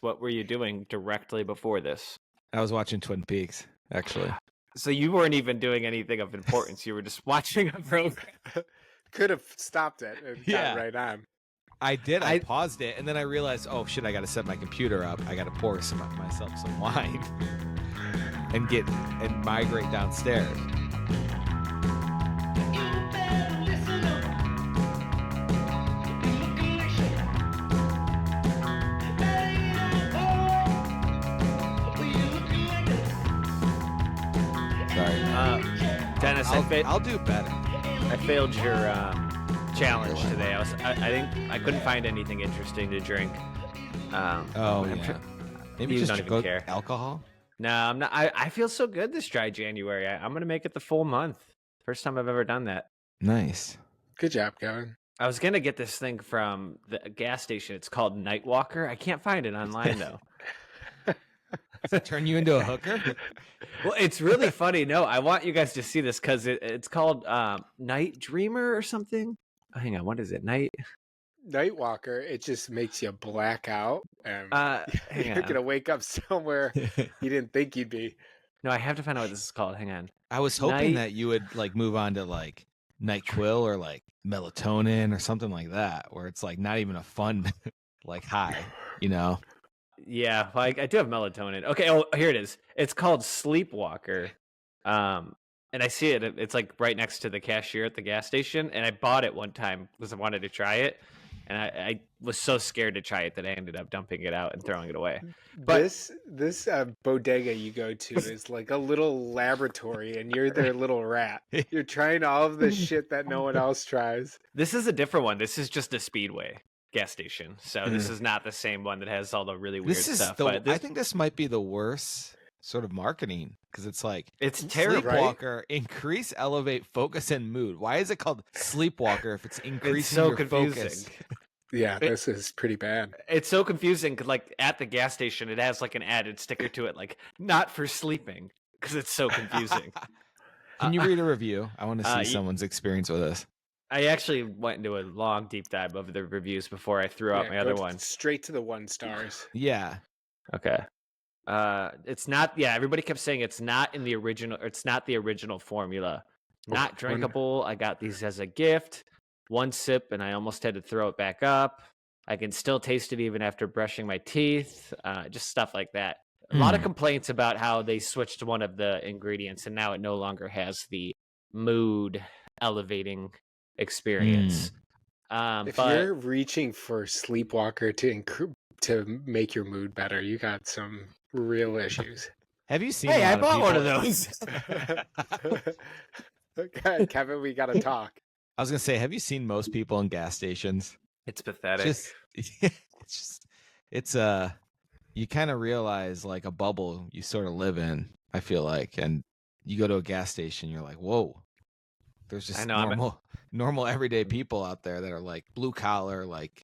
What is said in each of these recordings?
what were you doing directly before this? I was watching Twin Peaks, actually. So you weren't even doing anything of importance. You were just watching a program. Could have stopped it and got right on. I did. I paused it, and then I realized, oh shit, I got to set my computer up. I got to pour myself some wine and migrate downstairs. Dennis, I'll do better. I failed your challenge today. I think I couldn't find anything interesting to drink. Maybe you just don't even go care. Alcohol. No, I'm not. I feel so good this dry January. I'm gonna make it the full month. First time I've ever done that. Nice. Good job, Kevin. I was gonna get this thing from the gas station. It's called Nightwalker. I can't find it online though. Does it turn you into a hooker? Well, it's really funny. No, I want you guys to see this because it's called Night Dreamer or something. Oh, hang on, what is it? Nightwalker. It just makes you black out, and you're gonna wake up somewhere you didn't think you'd be. No, I have to find out what this is called. Hang on. I was hoping that you would like move on to like NyQuil or like melatonin or something like that, where it's like not even a fun like high, you know. Yeah, like I do have melatonin. Okay, oh, here it is. It's called Sleepwalker. And I see it. It's like right next to the cashier at the gas station. And I bought it one time because I wanted to try it. And I was so scared to try it that I ended up dumping it out and throwing it away. But this bodega you go to is like a little laboratory, and you're their little rat. You're trying all of this shit that no one else tries. This is a different one. This is just a Speedway gas station. So this is not the same one that has all the really weird stuff. I think this might be the worst sort of marketing because it's like it's terrible. Sleepwalker, increase, elevate, focus, and mood. Why is it called Sleepwalker if it's increasing it's so your confusing. Focus? Yeah, this is pretty bad. It's so confusing because, like, at the gas station, it has like an added sticker to it, like not for sleeping, because it's so confusing. Can you read a review? I want to see someone's experience with this. I actually went into a long deep dive of the reviews before I threw out my other one. Straight to the 1 stars. Yeah. Okay. It's not. Yeah, everybody kept saying it's not in the original. It's not the original formula. Not drinkable. I got these as a gift. 1 sip and I almost had to throw it back up. I can still taste it even after brushing my teeth. Just stuff like that. A lot of complaints about how they switched one of the ingredients and now it no longer has the mood elevating experience. If you're reaching for Sleepwalker to make your mood better, you got some real issues. Have you seen? Hey, I bought one of those. Okay, Kevin, we gotta talk. I was gonna say, have you seen most people in gas stations? It's pathetic. It's you kind of realize like a bubble you sort of live in. I feel like, and you go to a gas station, you're like, whoa. There's just normal everyday people out there that are like blue collar, like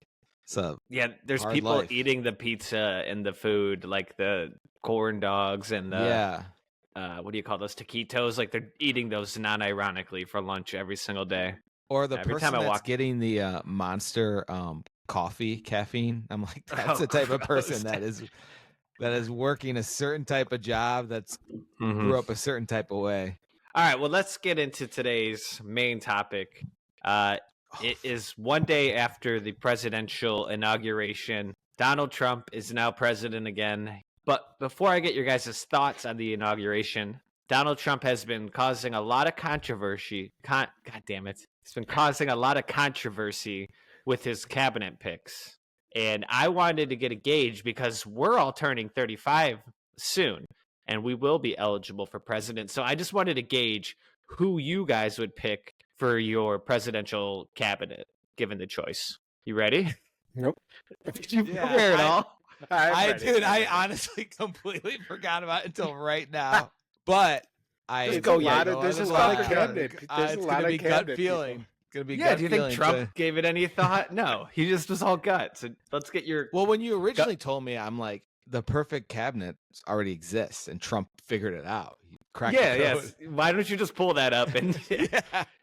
there's people life. Eating the pizza and the food, like the corn dogs and the what do you call those, taquitos? Like they're eating those non-ironically for lunch every single day. Or the person that's getting the Monster coffee caffeine. I'm like, that's the type of person that is working a certain type of job that's grew up a certain type of way. All right, well, let's get into today's main topic. It is one day after the presidential inauguration. Donald Trump is now president again. But before I get your guys' thoughts on the inauguration, Donald Trump has been causing a lot of controversy. God damn it. He's been causing a lot of controversy with his cabinet picks. And I wanted to get a gauge because we're all turning 35 soon. And we will be eligible for president. So I just wanted to gauge who you guys would pick for your presidential cabinet, given the choice. You ready? Nope. Did you prepare it all? I honestly completely forgot about it until right now. But there's a lot of cabinet. It's going to be gut feeling. Do you think Trump gave it any thought? No, he just was all gut. So let's get your... Well, when you originally told me, I'm like, the perfect cabinet already exists, and Trump figured it out. He cracked the code. Why don't you just pull that up and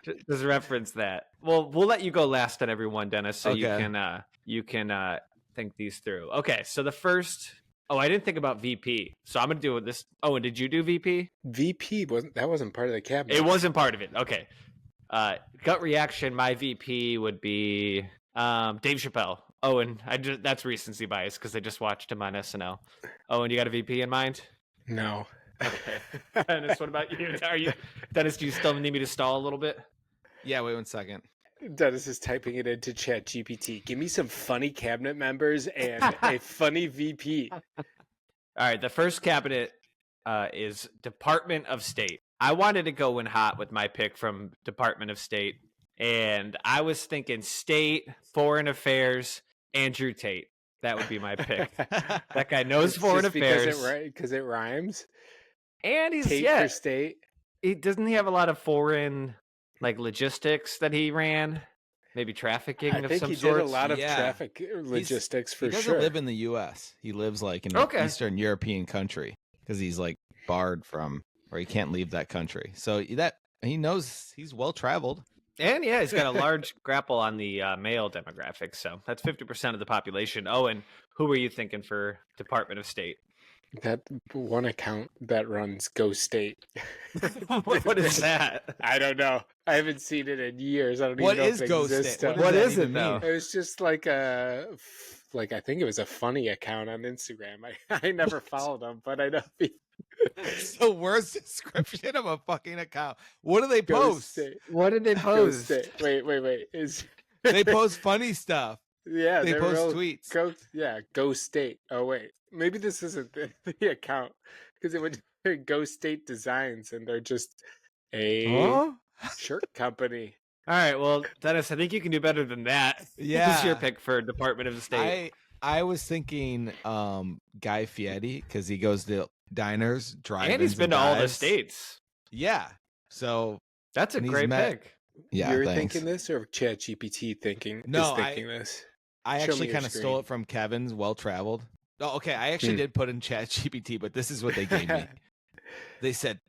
just reference that? Well, we'll let you go last on everyone, Dennis, so you can think these through. Okay, so the first Oh, I didn't think about VP. So I'm gonna do this. Oh, and did you do VP? VP wasn't part of the cabinet. It wasn't part of it. Okay. Gut reaction. My VP would be Dave Chappelle. Oh, and that's recency bias because I just watched him on SNL. Oh, and you got a VP in mind? No. Okay. Dennis, what about you? Dennis, do you still need me to stall a little bit? Yeah, wait 1 second. Dennis is typing it into ChatGPT. Give me some funny cabinet members and a funny VP. All right, the first cabinet is Department of State. I wanted to go in hot with my pick from Department of State, and I was thinking State, Foreign Affairs, Andrew Tate. That would be my pick. That guy knows foreign affairs because it rhymes. And he's Tate for State. Doesn't he have a lot of foreign logistics that he ran? Maybe trafficking of some sort. I think he did a lot of traffic logistics for sure. He doesn't live in the U.S. He lives like in an Eastern European country because he's like barred from, or he can't leave that country. So that he knows he's well traveled. And yeah, he's got a large grapple on the male demographic. So that's 50% of the population. Oh, and who were you thinking for Department of State? That one account that runs Go State. What is that? I don't know. I haven't seen it in years. I don't even know if it Go exists. State? What is it though? It was just like I think it was a funny account on Instagram. I never followed them, but I know people. It's the worst description of a fucking account. What do they post? What did they post? Wait. They post funny stuff. Yeah, they post tweets. Go State. Oh wait, maybe this isn't the account because it would Go State Designs, and they're just a shirt company. All right, well, Dennis, I think you can do better than that. Yeah, this is your pick for Department of State. I was thinking Guy Fieri because he goes to diners, drive-ins, and he's been to all the states. Yeah, so that's a great pick. Yeah, you're thinking this, or ChatGPT thinking this? I actually kind of stole it from Kevin's Well Traveled. Oh, okay. I actually did put in ChatGPT, but this is what they gave me. They said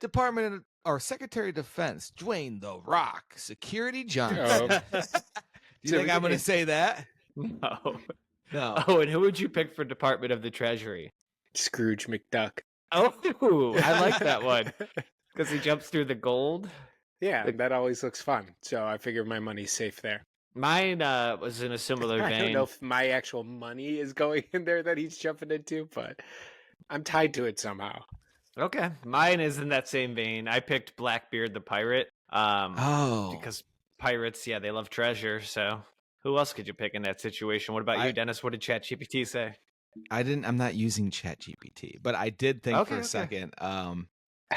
Secretary of Defense Dwayne the Rock Security Johnson. Do you think I'm going to say that? No. No. Oh, and who would you pick for Department of the Treasury? Scrooge McDuck. Oh, I like that one because he jumps through the gold. Yeah, that always looks fun. So I figure my money's safe there. Mine was in a similar vein. I don't know if my actual money is going in there that he's jumping into, but I'm tied to it somehow. Okay. Mine is in that same vein. I picked Blackbeard the pirate. Because pirates, they love treasure. So who else could you pick in that situation? What about you, Dennis? What did ChatGPT say? I'm not using ChatGPT, but I did think for a second,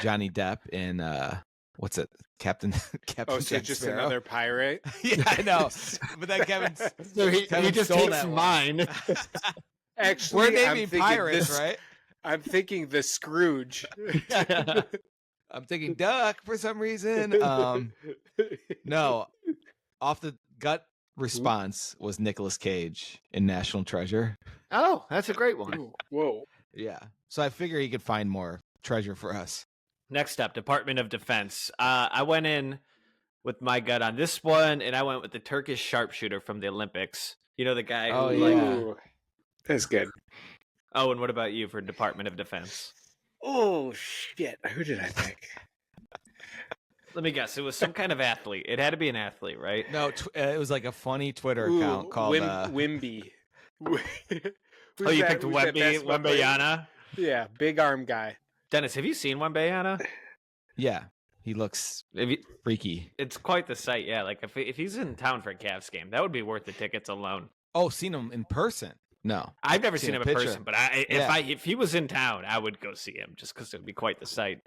Johnny Depp in what's it? Captain so Jack just Sparrow. Another pirate? Yeah, I know. But then Kevin just takes mine. Actually, we're naming pirates, right? I'm thinking the Scrooge. I'm thinking duck for some reason. No, off the gut response was Nicolas Cage in National Treasure. Oh, that's a great one. Ooh, whoa. Yeah. So I figure he could find more treasure for us. Next up, Department of Defense. I went in with my gut on this one, and I went with the Turkish sharpshooter from the Olympics. You know, the guy who that's good. Oh, and what about you for Department of Defense? Oh, shit. Who did I pick? Let me guess. It was some kind of athlete. It had to be an athlete, right? No, it was like a funny Twitter account called Wimby. You picked Wembayana? Yeah, big arm guy. Dennis, have you seen Wembayana? Yeah, he looks freaky. It's quite the sight, yeah. Like if he's in town for a Cavs game, that would be worth the tickets alone. Oh, seen him in person? No, I've never seen him in person, but if he was in town, I would go see him just because it would be quite the sight.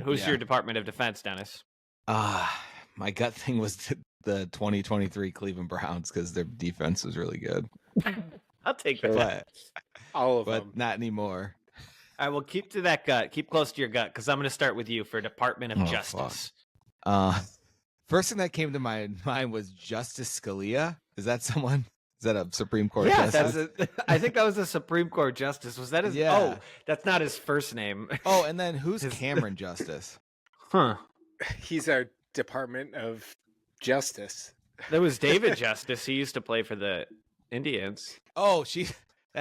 Who's your Department of Defense, Dennis? My gut thing was the 2023 Cleveland Browns because their defense was really good. I'll take that. All of them, but not anymore. I will keep to that gut. Keep close to your gut because I'm going to start with you for Department of Justice. First thing that came to my mind was Justice Scalia. Is that someone? Is that a Supreme Court justice? I think that was a Supreme Court justice. Was that his? Yeah. Oh, that's not his first name. Oh, and then who's Cameron Justice? Huh. He's our Department of Justice. There was David Justice. He used to play for the Indians. Oh,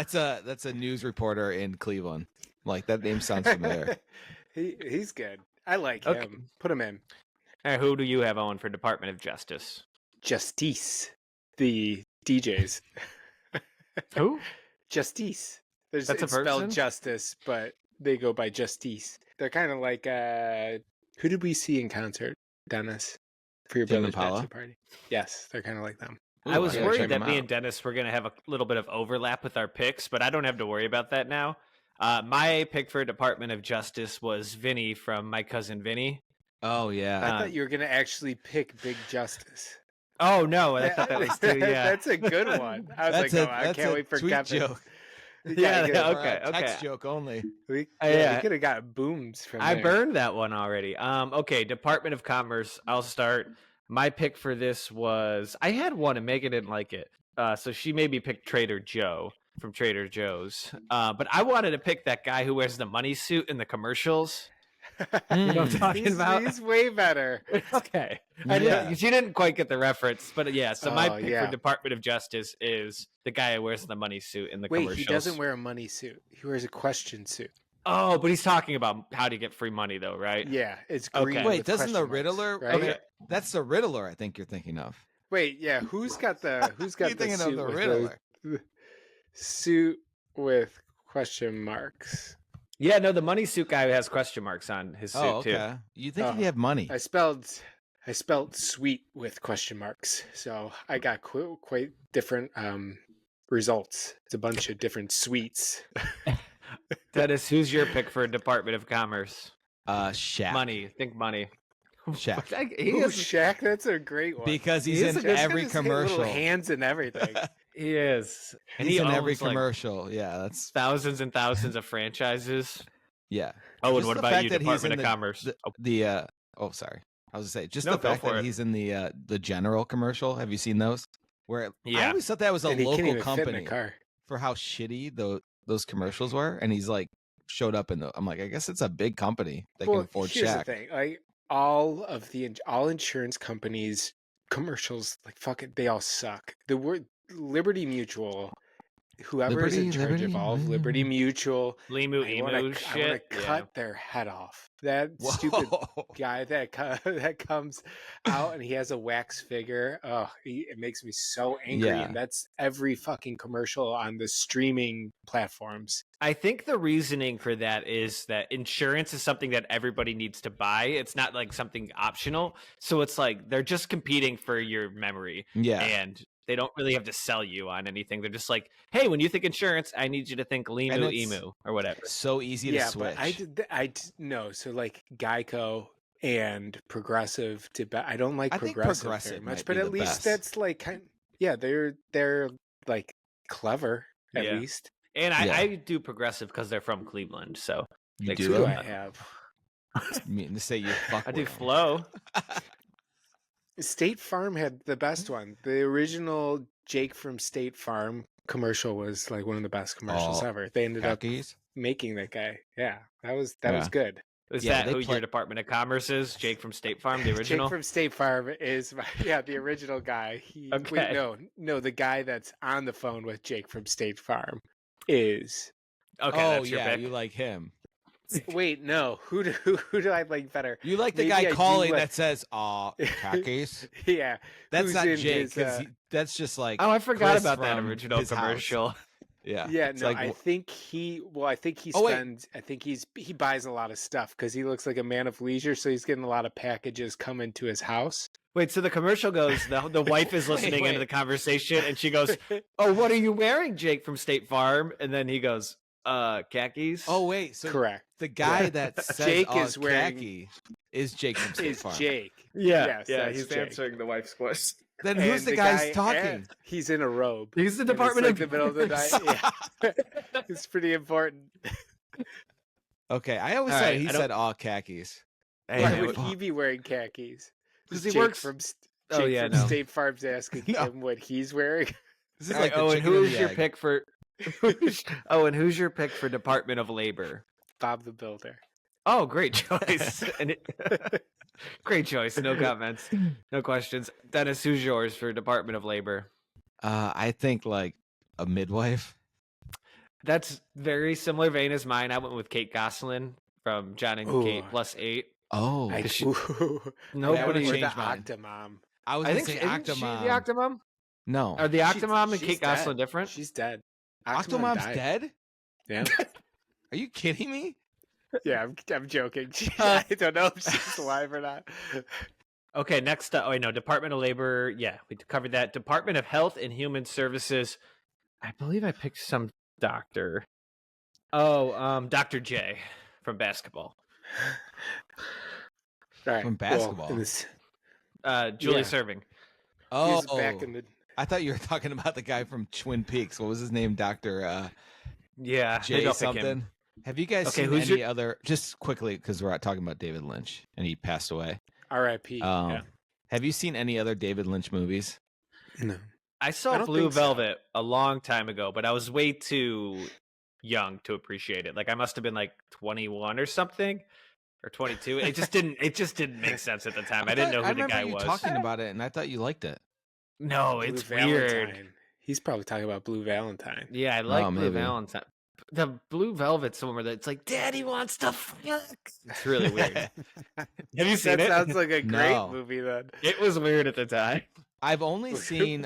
That's a news reporter in Cleveland. Like, that name sounds familiar. He's good. I like Okay. him. Put him in. Who do you have, Owen, for Department of Justice? Justice, the DJs. Who? Justice. That's a It's spelled person? Justice, but they go by Justice. They're kind of like who did we see in concert, Dennis, for your Tame brother's Impala? bachelor party? Yes, they're kind of like them. I was I gotta worried check that 'em me out. and Dennis were going to have a little bit of overlap with our picks, but I don't have to worry about that now. My pick for Department of Justice was Vinny from My Cousin Vinny. Oh, yeah. I thought you were gonna actually pick Big Justice. Oh, no, I thought that was too, yeah. That's a good one. I was I can't wait for tweet Kevin. joke. Yeah, Or okay, a text okay. joke only. We Yeah. could have got booms from I there. burned that one already. Okay, Department of Commerce. I'll start. My pick for this was I had one and Megan didn't like it. So she made me pick Trader Joe from Trader Joe's. But I wanted to pick that guy who wears the money suit in the commercials. You know what I'm talking about? He's way better. Okay. Yeah. You didn't quite get the reference, but yeah. So my Oh, pick yeah. for Department of Justice is the guy who wears the money suit in the Wait, commercials. he doesn't wear a money suit. He wears a question suit. Oh, but he's talking about how to get free money, though, right? Yeah, it's Okay. green. Wait, with doesn't the question marks, Riddler? right? Okay, that's the Riddler. I think you're thinking of. Wait, yeah. Who's got the You're suit thinking of the with Riddler. the suit with question marks? Yeah, no, the money suit guy has question marks on his suit Oh, too. okay. You think Oh, he'd have money? I spelled sweet with question marks, so I got quite different results. It's a bunch of different sweets. Dennis, who's your pick for Department of Commerce? Shaq. Money. Think money. Shaq. He Ooh, is. Shaq, that's a great one. Because he's He is in a good- every He's got his commercial. little hands and everything. He is. And He's he in every owns, like, commercial. Yeah, that's thousands and thousands of franchises. yeah. Oh, and Just what the about fact you, that he's Department in of Commerce? Oh, sorry. I was gonna say just No, the go fact for that it. he's in the General commercial. Have you seen those? Where I Yeah. always thought that was a And he can't local even fit in company a car. for how shitty those commercials were, and he's like showed up in the. I'm like, I guess it's a big company that can afford here's Shaq. the thing: like all insurance companies commercials, like fucking, they all suck. The word Liberty Mutual, whoever is in charge of all of Liberty Mutual, Limu I want Emu to shit. cut their head off. That stupid Whoa. guy that comes out and he has a wax figure. Oh, it makes me so angry. Yeah. And that's every fucking commercial on the streaming platforms. I think the reasoning for that is that insurance is something that everybody needs to buy. It's not like something optional. So it's like they're just competing for your memory. Yeah. And they don't really have to sell you on anything. They're just like, hey, when you think insurance, I need you to think And Limu it's Emu or whatever. So easy to switch. But I no. So like Geico and Progressive I don't like I think Progressive very Progressive much, might but be at the least best. that's like they're like clever at Yeah. least. And Yeah. I do Progressive because they're from Cleveland. So You Makes do Who do I it? have? I mean to say you fuck I do with 'em. Flow. State Farm had the best one. The original Jake from State Farm commercial was like one of the best commercials Oh, ever. They ended up Khakis? making that guy. Yeah, that was Yeah. good. Is Yeah, that they who play- your Department of Commerce is? Jake from State Farm, the original? Jake from State Farm is the original guy. Okay. Wait, no, the guy that's on the phone with Jake from State Farm is. Okay, Oh that's your yeah, pick. you like him. Wait, no, who do I like better? You like the Maybe I guy do calling like- that says khakis? Yeah, That's who's not in Jake his, because that's just like Oh, I forgot Chris about that from original his house. commercial. Yeah. yeah. It's No, like, I think he Oh, wait. spends. I think he buys a lot of stuff because he looks like a man of leisure, so he's getting a lot of packages coming to his house. Wait, so the commercial goes, the wife is listening wait. into the conversation and she goes, oh, what are you wearing, Jake from State Farm? And then he goes, khakis. oh wait, so Correct. the guy that says Jake is wearing- khaki is Jake from State Is Farm. Jake? yeah, Yes, yeah, that's he's Jake. answering the wife's question. Then who's And the guy's guy talking? at- He's in a robe. He's the And it's Department like of the middle of the night. Yeah, it's pretty important. Okay, I always All thought right, he I don't- said all khakis. Hey, Why man, would he be wearing khakis? 'Cause he Jake works- from Oh, Jake yeah, from no. State Farm's asking No. him what he's wearing. This is All like right, the Owen, chicken who and is the your egg. pick for... Owen, who's your pick for Department of Labor? Bob the Builder. Oh, great choice. Great choice. No comments. No questions. Dennis, who's yours for Department of Labor? I think like a midwife. That's very similar vein as mine. I went with Kate Gosselin from John and Kate +8. Oh, Nobody or the changed mine. Octomom. I was going to say isn't she Octomom. the Octomom? No. Are the Octomom and Kate dead. Gosselin different? She's dead. Octomom's died. dead? Yeah. Are you kidding me? Yeah, I'm joking. I don't know if she's alive or not. Okay, next up. Oh, no, Department of Labor. Yeah, we covered that. Department of Health and Human Services. I believe I picked some doctor. Oh, Dr. J from basketball. All right. From basketball? Julie Serving. Oh, back in the... I thought you were talking about the guy from Twin Peaks. What was his name? Dr. Yeah, J something. Have you guys seen who's any other? Just quickly, because we're talking about David Lynch, and he passed away. R.I.P. Yeah. Have you seen any other David Lynch movies? No. I saw Blue Velvet a long time ago, but I was way too young to appreciate it. Like I must have been like 21 or something, or 22. It just didn't make sense at the time. I didn't know who the guy was. Talking about it, and I thought you liked it. No, Blue it's Valentine. weird. He's probably talking about Blue Valentine. Yeah, I like Blue maybe. Valentine. The Blue Velvet's somewhere that's like, Daddy wants to fuck. It's really weird. Have you seen it? That sounds like a great No. movie then. It was weird at the time. I've only seen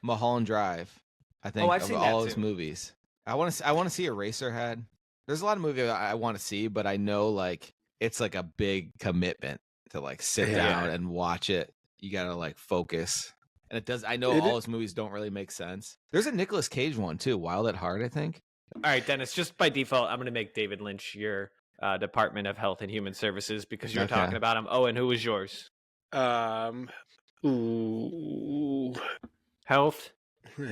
Mulholland Drive. I think I've of seen all that his too. movies. I want to see Eraserhead. There's a lot of movies I want to see, but I know like it's like a big commitment to like sit down and watch it. You gotta like focus. And it does. I know all his movies don't really make sense. There's a Nicolas Cage one too, Wild at Heart, I think. All right, Dennis, just by default, I'm going to make David Lynch your Department of Health and Human Services because you're talking about him. Oh, and who was yours? Ooh. Health,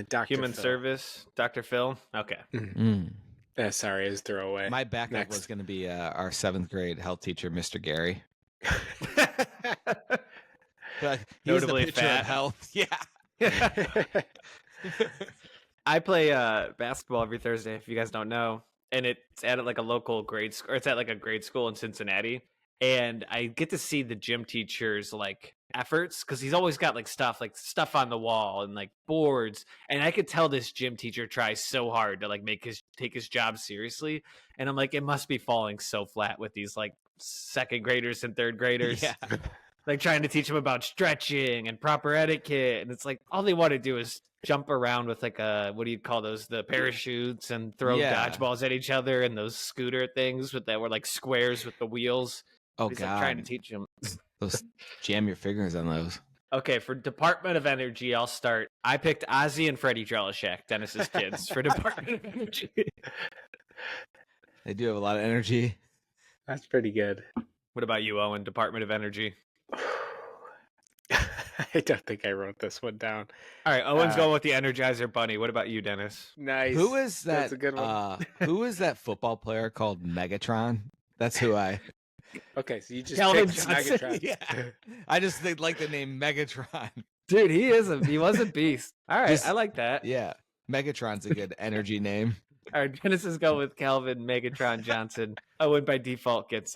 Dr. Human Phil. Service, Dr. Phil. Okay. Sorry, it was throwaway. My backup was going to be our 7th grade health teacher, Mr. Gary. He was the Notably picture fat. of health. Yeah. I play basketball every Thursday, if you guys don't know, and it's at like a local grade school, or it's at like a grade school in Cincinnati, and I get to see the gym teacher's like efforts because he's always got like stuff on the wall and like boards, and I could tell this gym teacher tries so hard to like take his job seriously, and I'm like, it must be falling so flat with these like 2nd graders and 3rd graders. Yeah. Like trying to teach them about stretching and proper etiquette. And it's like, all they want to do is jump around with like what do you call those? The parachutes and throw dodgeballs at each other and those scooter things that were like squares with the wheels. Oh, He's God. like trying to teach them. Those jam your fingers on those. Okay, for Department of Energy, I'll start. I picked Ozzy and Freddie Drelishak, Dennis's kids, for Department of Energy. They do have a lot of energy. That's pretty good. What about you, Owen? Department of Energy. I don't think I wrote this one down. All right, Owen's going with the Energizer Bunny. What about you, Dennis? Nice. Who is that? That's a good one. Who is that football player called Megatron? That's who I. Okay, so you just Calvin picked Johnson. Megatron. Yeah. I just like the name Megatron. Dude, he was a beast. All right, I like that. Yeah. Megatron's a good energy name. All right, Genesis go with Calvin Megatron Johnson. Owen by default gets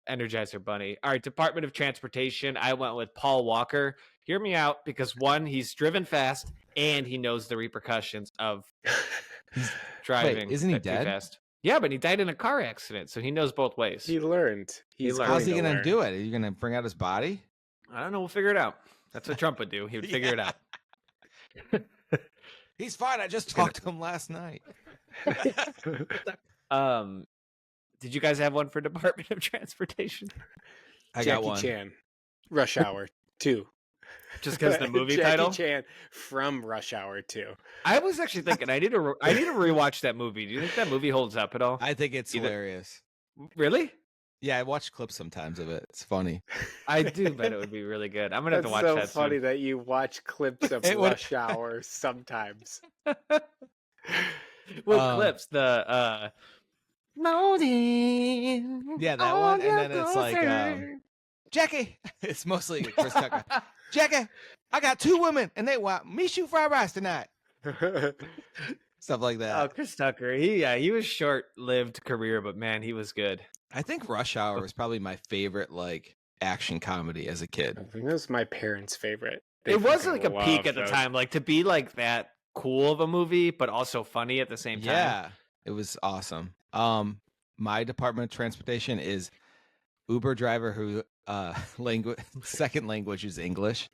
Energizer Bunny. All right, Department of Transportation. I went with Paul Walker. Hear me out, because one, he's driven fast, and he knows the repercussions of driving. Wait, isn't he too dead? Fast. Yeah, but he died in a car accident, so he knows both ways. He learned. How's he going to do it? Are you going to bring out his body? I don't know. We'll figure it out. That's what Trump would do. He would figure it out. He's fine. I just talked to him last night. Did you guys have one for Department of Transportation? I got Jackie one. Chan, Rush Hour 2. Just because the movie Jackie title? Chan from Rush Hour 2. I was actually thinking I need to rewatch that movie. Do you think that movie holds up at all? I think it's hilarious. Really? Yeah, I watch clips sometimes of it. It's funny. I do bet it would be really good. I'm gonna have to watch that. It's so funny that you watch clips of Rush Hour sometimes. Well, clips the molding. Yeah, that one, and then it's like Jackie. It's mostly Chris Tucker. Jackie, I got 2 women, and they want me shoot fried rice tonight. Stuff like that. Oh, Chris Tucker. He was short-lived career, but man, he was good. I think Rush Hour was probably my favorite like action comedy as a kid. I think that was my parents' favorite. It was like a peak at the time, like to be like that cool of a movie, but also funny at the same time. Yeah. It was awesome. My Department of Transportation is Uber driver who second language is English,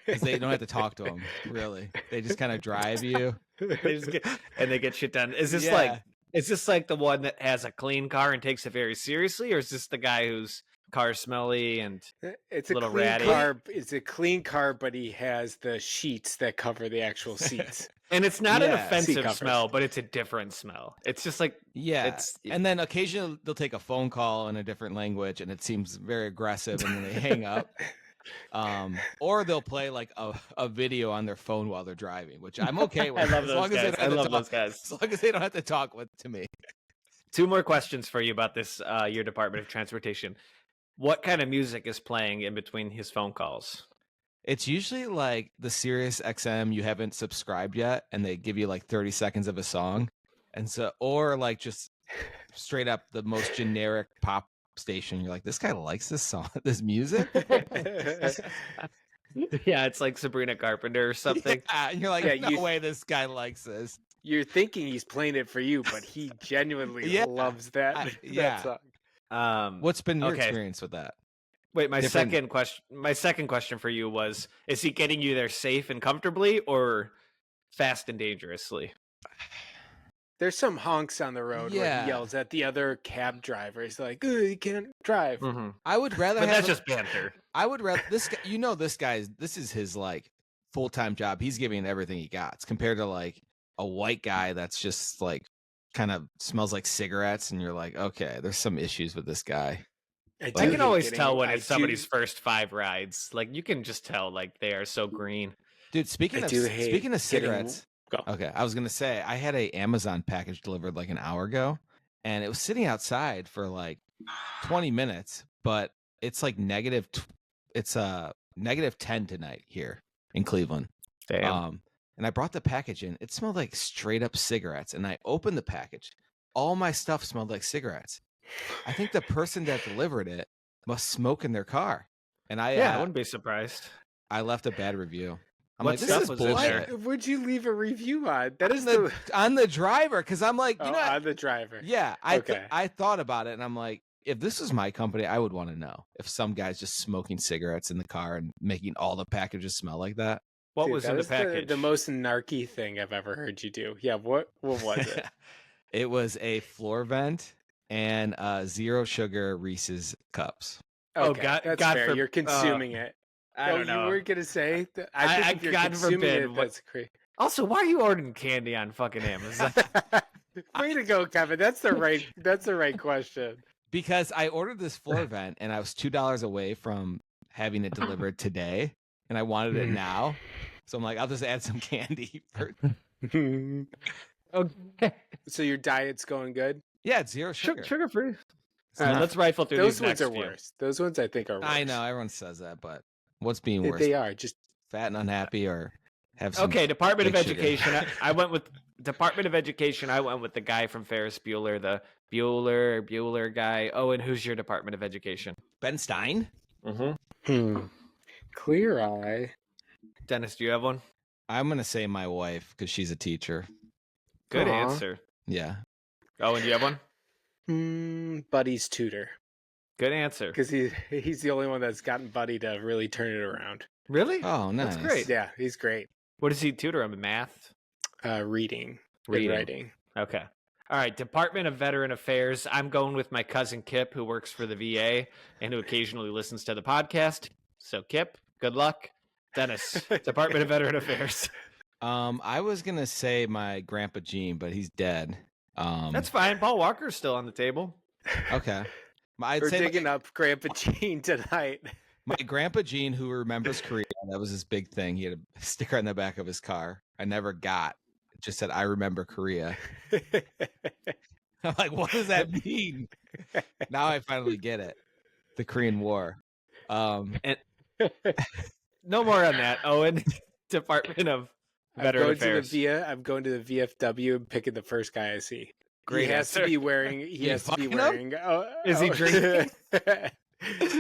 because they don't have to talk to them, really. They just kind of drive you. They get shit done. Is this like the one that has a clean car and takes it very seriously, or is this the guy whose car's smelly and it's a little clean ratty? car? It's a clean car, but he has the sheets that cover the actual seats. And it's not an offensive covers. smell, but it's a different smell. It's just like and then occasionally they'll take a phone call in a different language, and it seems very aggressive, and then they hang up. Or they'll play like a video on their phone while they're driving, which I'm okay with. I love those guys. As long as they don't have to talk to me. 2 more questions for you about this, your Department of Transportation. What kind of music is playing in between his phone calls? It's usually like the Sirius XM you haven't subscribed yet, and they give you like 30 seconds of a song. And so, or like just straight up the most generic pop station. You're like, this guy likes this song, this music. Yeah, it's like Sabrina Carpenter or something. Yeah, and you're like, no way this guy likes this. You're thinking he's playing it for you, but he genuinely loves that song. What's been your experience with that? Wait, my second question for you was, is he getting you there safe and comfortably, or fast and dangerously? There's some honks on the road where he yells at the other cab driver. He's like, "You can't drive." Mm-hmm. I would rather but that's just banter. I would rather this guy, this is his like full-time job. He's giving everything he got. It's compared to like a white guy that's just like kind of smells like cigarettes, and you're like, okay, there's some issues with this guy. I can always tell when it's somebody's first 5 rides. Like, you can just tell, like, they are so green. Dude, speaking of cigarettes, okay, I was gonna say I had a Amazon package delivered like an hour ago, and it was sitting outside for like 20 minutes, but it's like negative 10 tonight here in Cleveland. Damn. And I brought the package in. It smelled like straight up cigarettes, and I opened the package. All my stuff smelled like cigarettes. I think the person that delivered it must smoke in their car. And I wouldn't be surprised. I left a bad review. I'm what like, this is bullshit. What would you leave a review on? That is on the driver, because I'm like, on the driver. Yeah, I thought about it, and I'm like, if this was my company, I would want to know if some guy's just smoking cigarettes in the car and making all the packages smell like that. What was in the package? The most narky thing I've ever heard you do. Yeah, what was it? It was a floor vent and 0 sugar Reese's cups. Okay, that's fair. You're consuming it. I don't know. You were gonna say that. I think if you're consuming it, that's crazy. Also, why are you ordering candy on fucking Amazon? Way to go, Kevin. That's the right question. Because I ordered this floor vent, and I was $2 away from having it delivered today, and I wanted it now. So I'm like, I'll just add some candy. Okay. So your diet's going good? Yeah, it's 0 sugar. Sugar-free. All right, let's rifle through those these ones. Those ones are worse. Those ones I think are worse. I know, everyone says that, but what's being worse? They are just fat and unhappy, or have some. Okay, Department of Education. I went with Department of Education. I went with the guy from Ferris Bueller, the Bueller guy. Oh, and who's your Department of Education? Ben Stein. Mm-hmm. Clear Eye. Dennis, do you have one? I'm gonna say my wife, because she's a teacher. Good answer. Yeah. Oh, and do you have one? Buddy's tutor. Good answer. Because he's the only one that's gotten Buddy to really turn it around. Really? Oh, nice. That's great. Yeah, he's great. What does he tutor him? Math? Reading. And writing. Okay. All right. Department of Veteran Affairs. I'm going with my cousin Kip, who works for the VA and who occasionally listens to the podcast. So, Kip, good luck. Dennis, Department of Veteran Affairs. I was gonna say my grandpa Gene, but he's dead. That's fine. Paul Walker's still on the table. Okay. We're digging up Grandpa Gene tonight. My grandpa Gene, who remembers Korea, that was his big thing. He had a sticker on the back of his car. I never got. It just said, "I remember Korea." I'm like, what does that mean? Now I finally get it. The Korean War. And no more on that. Owen, Department of Veteran Affairs. I'm going to the VFW and picking the first guy I see. Great. He has to be wearing. Is he drinking?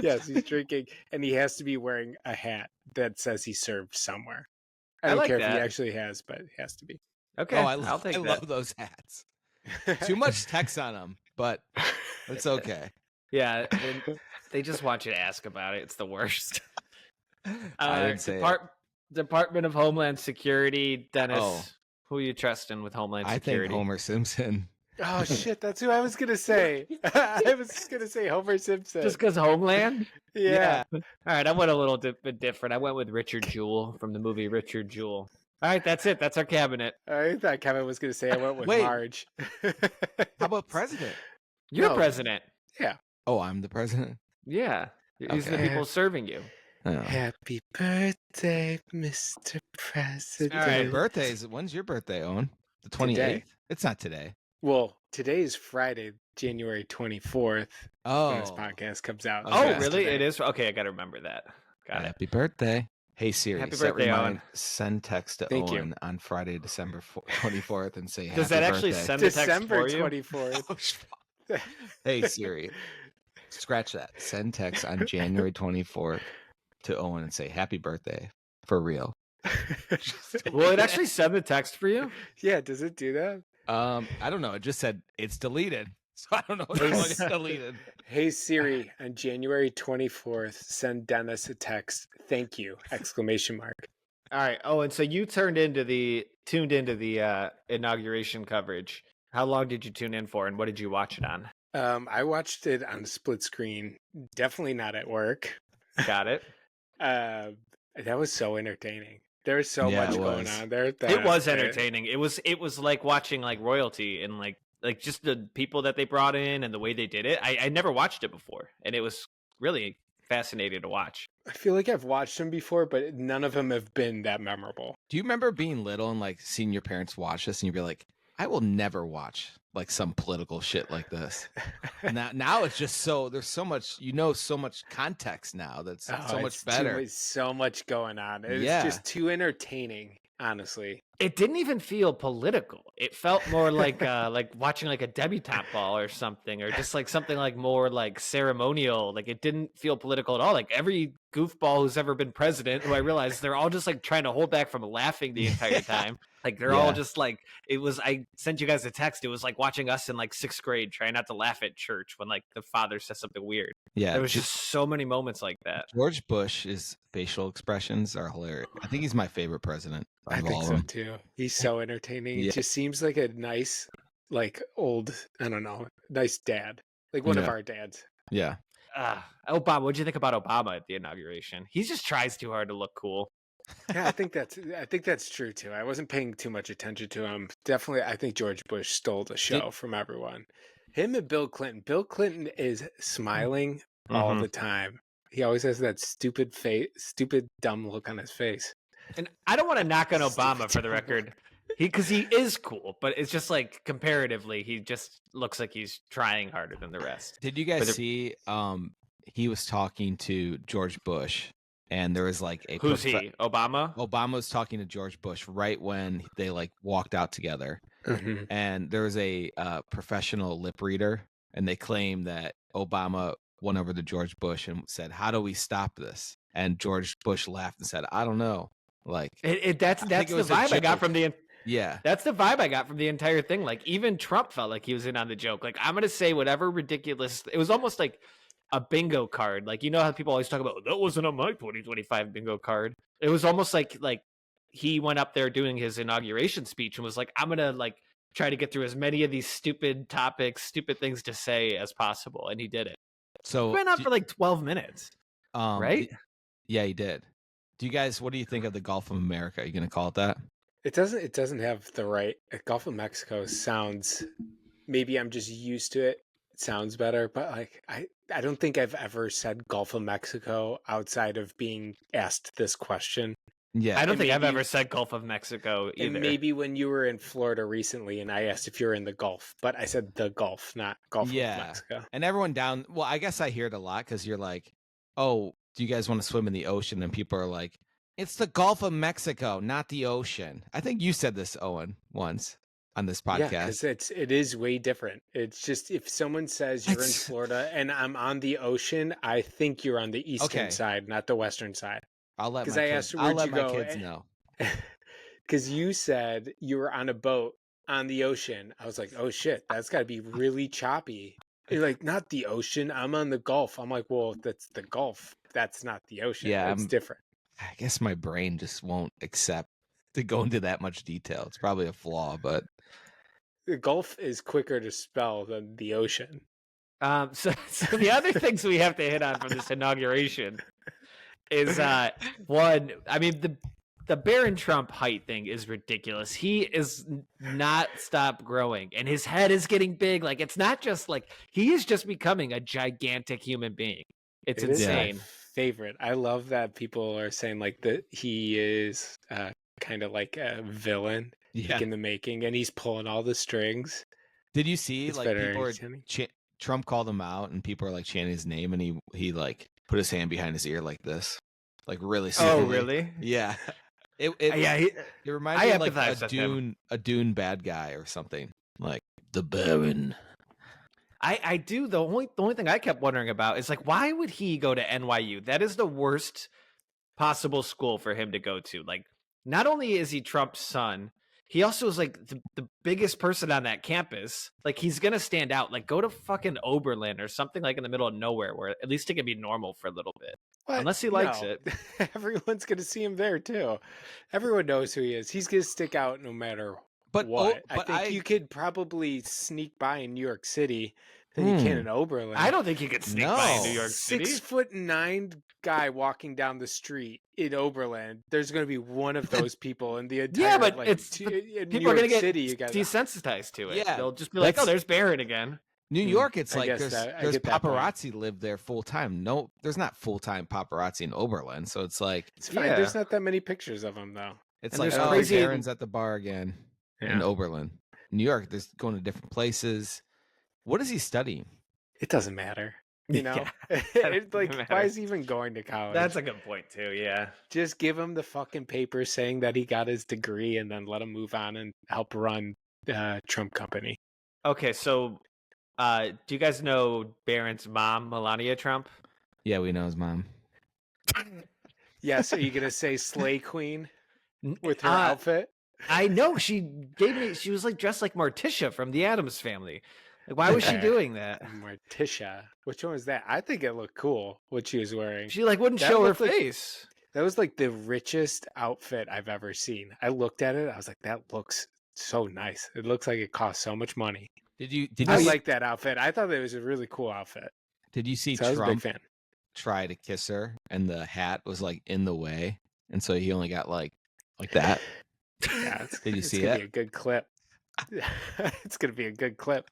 Yes, he's drinking, and he has to be wearing a hat that says he served somewhere. I don't care if he actually has, but it has to be. Okay, Oh, I'll take that. I love those hats. Too much text on them, but it's okay. Yeah, they just want you to ask about it. It's the worst. I didn't say it. Department of Homeland Security, Dennis. Oh. Who are you trusting with Homeland I Security? think Homer Simpson. Oh shit, that's who I was gonna say. I was gonna say Homer Simpson. Just because Homeland? Yeah. All right, I went a little bit different. I went with Richard Jewell from the movie Richard Jewell. All right, that's it. That's our cabinet. I thought Kevin was gonna say I went with Wait. Marge. How about president? You're No. president. Yeah. Oh, I'm the president? Yeah. These are the Okay. people serving you. Oh. Happy birthday, Mr. President. All right. My birthday's when's your birthday, Owen? The 28th? Today. It's not today. Well, today is Friday, January 24th. When this Oh. podcast comes out. Oh, Okay. really? It is? Okay, I got to remember that. Got it. Happy birthday. Hey Siri, Happy set birthday, remind, Owen. send text to Thank you. Owen on Friday, December 24th and say Does happy that actually birthday. send the text December for you? 24th. Hey Siri, scratch that. Send text on January 24th to Owen and say happy birthday for real. Will it actually send the text for you? Yeah, does it do that? I don't know. It just said it's deleted, so I don't know if it's deleted. Hey Siri, on January 24th, send Dennis a text. Thank you! Exclamation mark. All right. Oh, and so you tuned into the inauguration coverage. How long did you tune in for, and what did you watch it on? I watched it on split screen. Definitely not at work. Got it. That was so entertaining. There was so Yeah, much it going was. on there. It was entertaining. It was like watching like royalty and like just the people that they brought in and the way they did it. I never watched it before, and it was really fascinating to watch. I feel like I've watched them before, but none of them have been that memorable. Do you remember being little and like seeing your parents watch this and you'd be like, I will never watch like some political shit like this. Now it's just there's so much, so much context now that's so much better. There's so much going on. It's just too entertaining, honestly. It didn't even feel political. It felt more like like watching like a debutante ball or something, or just like something like more like ceremonial. Like it didn't feel political at all. Like every goofball who's ever been president, who I realized they're all just like trying to hold back from laughing the entire time. Like they're all just like, I sent you guys a text. It was like watching us in like 6th grade trying not to laugh at church when like the father says something weird. Yeah. There was just so many moments like that. George Bush's facial expressions are hilarious. I think he's my favorite president. I think so too. He's so entertaining. It just seems like a nice, like old, I don't know, nice dad. Like one of our dads. Yeah. Obama, what'd you think about Obama at the inauguration? He just tries too hard to look cool. Yeah, I think that's true too. I wasn't paying too much attention to him. Definitely, I think George Bush stole the show from everyone. Him and Bill Clinton. Bill Clinton is smiling all the time. He always has that stupid dumb look on his face. And I don't want to knock on Obama for the record, because he is cool, but it's just like comparatively, he just looks like he's trying harder than the rest. Did you guys see? He was talking to George Bush. And there was like a who's he? Obama? Obama was talking to George Bush right when they like walked out together. Mm-hmm. And there was a professional lip reader, and they claim that Obama went over to George Bush and said, "How do we stop this?" And George Bush laughed and said, "I don't know." Like that's the vibe I got from the that's the vibe I got from the entire thing. Like even Trump felt like he was in on the joke. Like I'm gonna say whatever ridiculous. It was almost like a bingo card. Like, you know how people always talk about, that wasn't on my 2025 bingo card. It was almost like he went up there doing his inauguration speech and was like, I'm gonna like try to get through as many of these stupid topics, stupid things to say as possible, and he did it. So he went on for like 12 minutes, right? Yeah, he did. What do you think of the Gulf of America? Are you gonna call it that? It doesn't have the right. Gulf of Mexico sounds. Maybe I'm just used to it. It sounds better, but like I don't think I've ever said Gulf of Mexico outside of being asked this question. Yeah, I don't think I've ever said Gulf of Mexico either. And maybe when you were in Florida recently and I asked if you're in the Gulf, but I said the Gulf, not Gulf of Mexico. And everyone well, I guess I hear it a lot because you're like, oh, do you guys want to swim in the ocean? And people are like, it's the Gulf of Mexico, not the ocean. I think you said this, Owen, once on this podcast. Yeah, because it is way different. It's just if someone says you're in Florida and I'm on the ocean, I think you're on the eastern side, not the western side. I'll let my kids know. Because you said you were on a boat on the ocean. I was like, oh shit, that's got to be really choppy. You're like, not the ocean. I'm on the Gulf. I'm like, well, that's the Gulf. That's not the ocean. Yeah, it's different. I guess my brain just won't accept to go into that much detail. It's probably a flaw, but the Gulf is quicker to spell than the ocean. So the other things we have to hit on from this inauguration is one. I mean, the Barron Trump height thing is ridiculous. He is not stop growing, and his head is getting big. Like, it's not just like he is just becoming a gigantic human being. It's insane. Is my favorite. I love that people are saying like that he is kind of like a villain, like in the making, and he's pulling all the strings. Did you see people are Trump called him out, and people are like chanting his name, and he like put his hand behind his ear like this, like really. Oh, really? Yeah. It reminds me of like a Dune bad guy or something, like the Baron. I do. The only thing I kept wondering about is like, why would he go to NYU? That is the worst possible school for him to go to. Like, not only is he Trump's son, he also is like the biggest person on that campus. Like, he's gonna stand out. Like, go to fucking Oberlin or something like in the middle of nowhere, where at least it can be normal for a little bit. What? Unless he likes it. Everyone's gonna see him there too. Everyone knows who he is. He's gonna stick out no matter what. I think you could probably sneak by in New York City than you can in Oberlin. I don't think you could sneak by in New York City. 6'9" guy walking down the street in Oberlin. There's going to be one of those people in the entire. Yeah, but people are going to get desensitized to it. Yeah, they'll just be like, "Oh, there's Barron again." New York, it's like there's paparazzi live there full time. No, there's not full time paparazzi in Oberlin, so it's like it's fine. There's not that many pictures of him though. It's like crazy. Barron's at the bar again in Oberlin. New York, there's going to different places. What is he studying? It doesn't matter. You know, why is he even going to college? That's a good point too. Yeah, just give him the fucking paper saying that he got his degree, and then let him move on and help run Trump company. Okay, so do you guys know Barron's mom, Melania Trump? Yeah, we know his mom. Yeah, so you're gonna say Slay Queen with her outfit? I know she was like dressed like Morticia from the Addams Family. Like, why was she doing that? Morticia. Which one was that? I think it looked cool what she was wearing. She like wouldn't show her face. That was like the richest outfit I've ever seen. I looked at it. I was like, that looks so nice. It looks like it cost so much money. I like that outfit. I thought it was a really cool outfit. Did you see Trump try to kiss her and the hat was like in the way, and so he only got like that? Yeah, did you see it? It's gonna it? be a good clip. It's gonna be a good clip.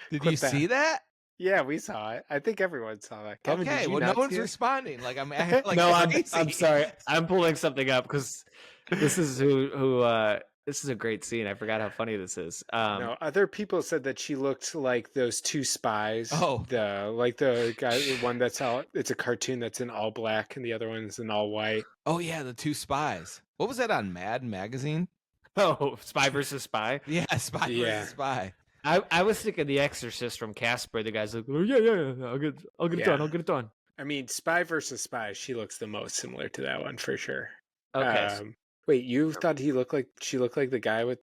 Did you see that? Yeah, we saw it. I think everyone saw that. Kevin, okay, well, no one's responding. Like I'm like, no, I'm sorry. I'm pulling something up because this is this is a great scene. I forgot how funny this is. No, other people said that she looked like those two spies. Oh, the guy, the one that's it's a cartoon that's in all black, and the other one's in all white. Oh yeah, the two spies. What was that on Mad Magazine? Oh, Spy versus Spy. Yeah, Spy versus Spy. I was thinking The Exorcist from Casper. The guy's like, oh, yeah, I'll get it done. I mean, Spy versus Spy. She looks the most similar to that one for sure. Okay. Wait, you thought she looked like the guy with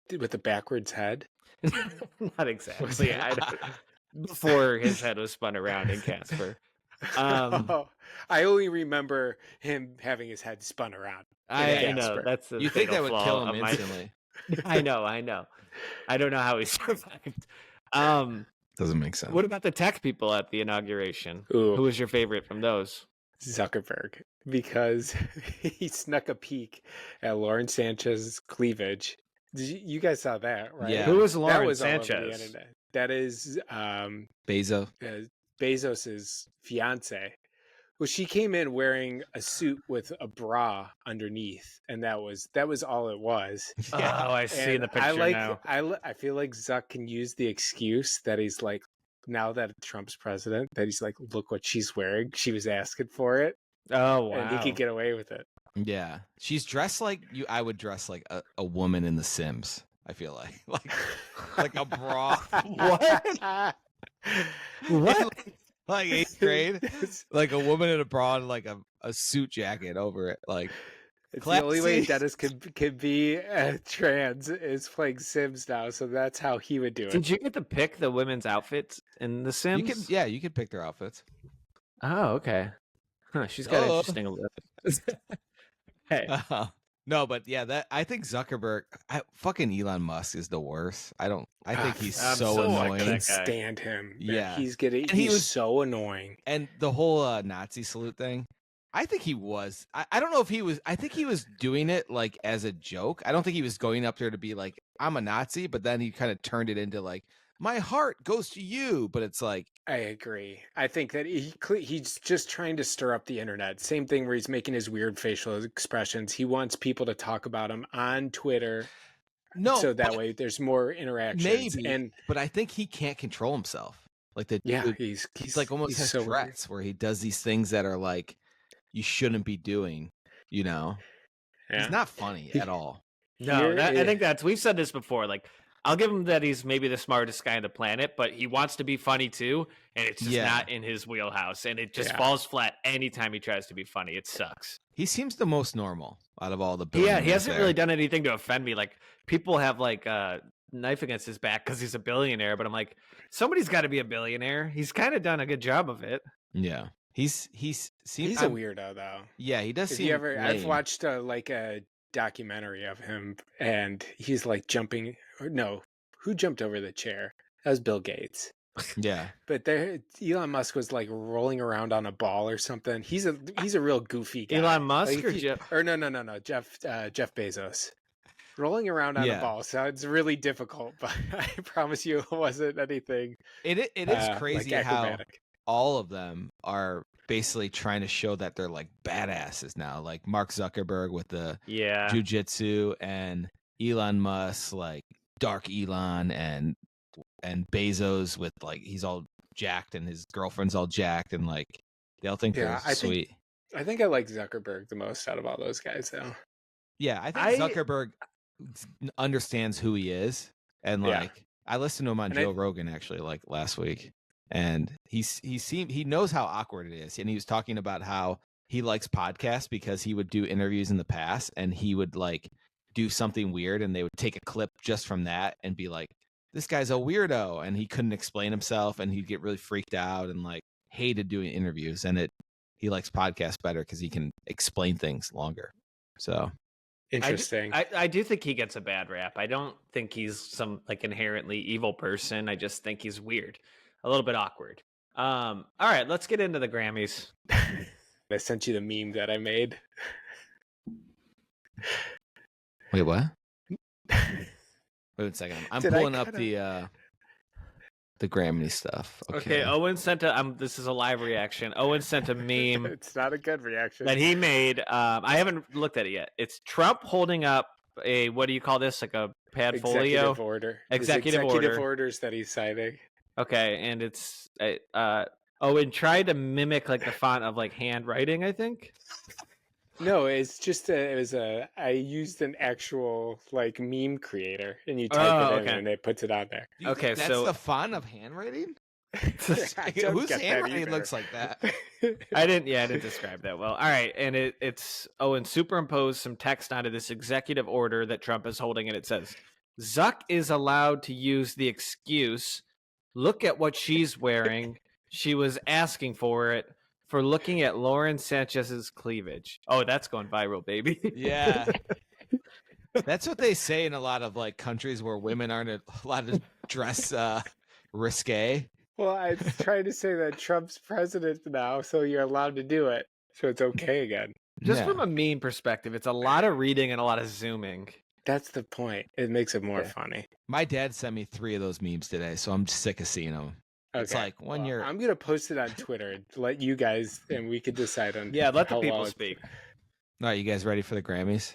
the backwards head? Not exactly. Before his head was spun around in Casper. I only remember him having his head spun around. I know that's you think that would kill him instantly. I know. I don't know how he survived. Doesn't make sense. What about the tech people at the inauguration? Ooh. Who was your favorite from those? Zuckerberg, because he snuck a peek at Lauren Sanchez's cleavage. You guys saw that, right? Yeah. Who was Lauren that was Sanchez? All over the internet. That is Bezos's fiance. Well, she came in wearing a suit with a bra underneath, and that was all it was. Yeah. Oh, I see the picture now. I feel like Zuck can use the excuse that he's like, now that Trump's president, that he's like, look what she's wearing. She was asking for it. Oh, wow. And he could get away with it. Yeah. She's dressed like you. I would dress like a woman in The Sims. I feel like a bra. What? What? Like 8th grade, like a woman in a bra and like a suit jacket over it. Like It's the only way Dennis could be trans is playing Sims now, so that's how he would do it. Did you get to pick the women's outfits in The Sims? You could pick their outfits. Oh, okay. Huh, she's got interesting looks. Hey. No, but yeah, I think Zuckerberg, fucking Elon Musk is the worst. I think he's so annoying. I can't stand him. Yeah, he's so annoying. And the whole Nazi salute thing, I think he was. I don't know if he was. I think he was doing it like as a joke. I don't think he was going up there to be like, I'm a Nazi, but then he kind of turned it into like, my heart goes to you. But it's like, I agree. I think that he's just trying to stir up the internet. Same thing where he's making his weird facial expressions. He wants people to talk about him on Twitter. No, so that way there's more interactions. Maybe, but I think he can't control himself. Like he's like almost has so Tourette's where he does these things that are like you shouldn't be doing. You know, he's not funny at all. No, I think we've said this before. Like, I'll give him that he's maybe the smartest guy on the planet, but he wants to be funny too, and it's just not in his wheelhouse, and it just falls flat anytime he tries to be funny. It sucks. He seems the most normal out of all the billionaires. Yeah, he hasn't really done anything to offend me. Like, people have like knife against his back because he's a billionaire, but I'm like, somebody's got to be a billionaire. He's kind of done a good job of it. Yeah, he's a weirdo though. Yeah, he does. I've watched like a documentary of him, and he's like jumping. No, who jumped over the chair? That was Bill Gates. Yeah, but Elon Musk was like rolling around on a ball or something. He's a real goofy guy. Elon Musk or Jeff? Or no, Jeff Bezos. Rolling around on a ball sounds really difficult, but I promise you, it wasn't anything. It is crazy like how all of them are basically trying to show that they're like badasses now. Like Mark Zuckerberg with the jujitsu, and Elon Musk like Dark Elon, and Bezos with like he's all jacked and his girlfriend's all jacked, and like they all think they're sweet. I think I like Zuckerberg the most out of all those guys, though. Yeah, I think Zuckerberg understands who he is, and like I listened to him on Joe Rogan actually like last week, and he knows how awkward it is, and he was talking about how he likes podcasts because he would do interviews in the past, and he would like do something weird, and they would take a clip just from that and be like, this guy's a weirdo, and he couldn't explain himself, and he'd get really freaked out and like hated doing interviews, and he likes podcasts better because he can explain things longer. So interesting. I do think he gets a bad rap. I don't think he's some like inherently evil person. I just think he's weird, a little bit awkward. All right, let's get into the Grammys. I sent you the meme that I made. Wait, what? Wait a second. I'm pulling up the Grammy stuff. Okay, Owen sent this is a live reaction. Owen sent a meme. It's not a good reaction. That he made. I haven't looked at it yet. It's Trump holding up a, what do you call this? Like a padfolio? Executive order. Executive orders that he's signing. Okay, and it's Owen tried to mimic like the font of like handwriting, I think. No, it's just I used an actual like meme creator, and you type it in and it puts it on there. Okay, that's the font of handwriting? Whose handwriting looks like that? I didn't describe that well. All right, and it's Owen superimposed some text onto this executive order that Trump is holding, and it says, Zuck is allowed to use the excuse, look at what she's wearing. She was asking for it. For looking at Lauren Sanchez's cleavage. Oh, that's going viral, baby. Yeah. That's what they say in a lot of like countries where women aren't allowed to dress risque. Well, I'm trying to say that Trump's president now, so you're allowed to do it. So it's okay again. Just from a meme perspective, it's a lot of reading and a lot of zooming. That's the point. It makes it more funny. My dad sent me 3 of those memes today, so I'm sick of seeing them. Okay. It's like when you're. I'm gonna post it on Twitter to let you guys, and we could decide on. Yeah, let the people speak. All right, you guys ready for the Grammys?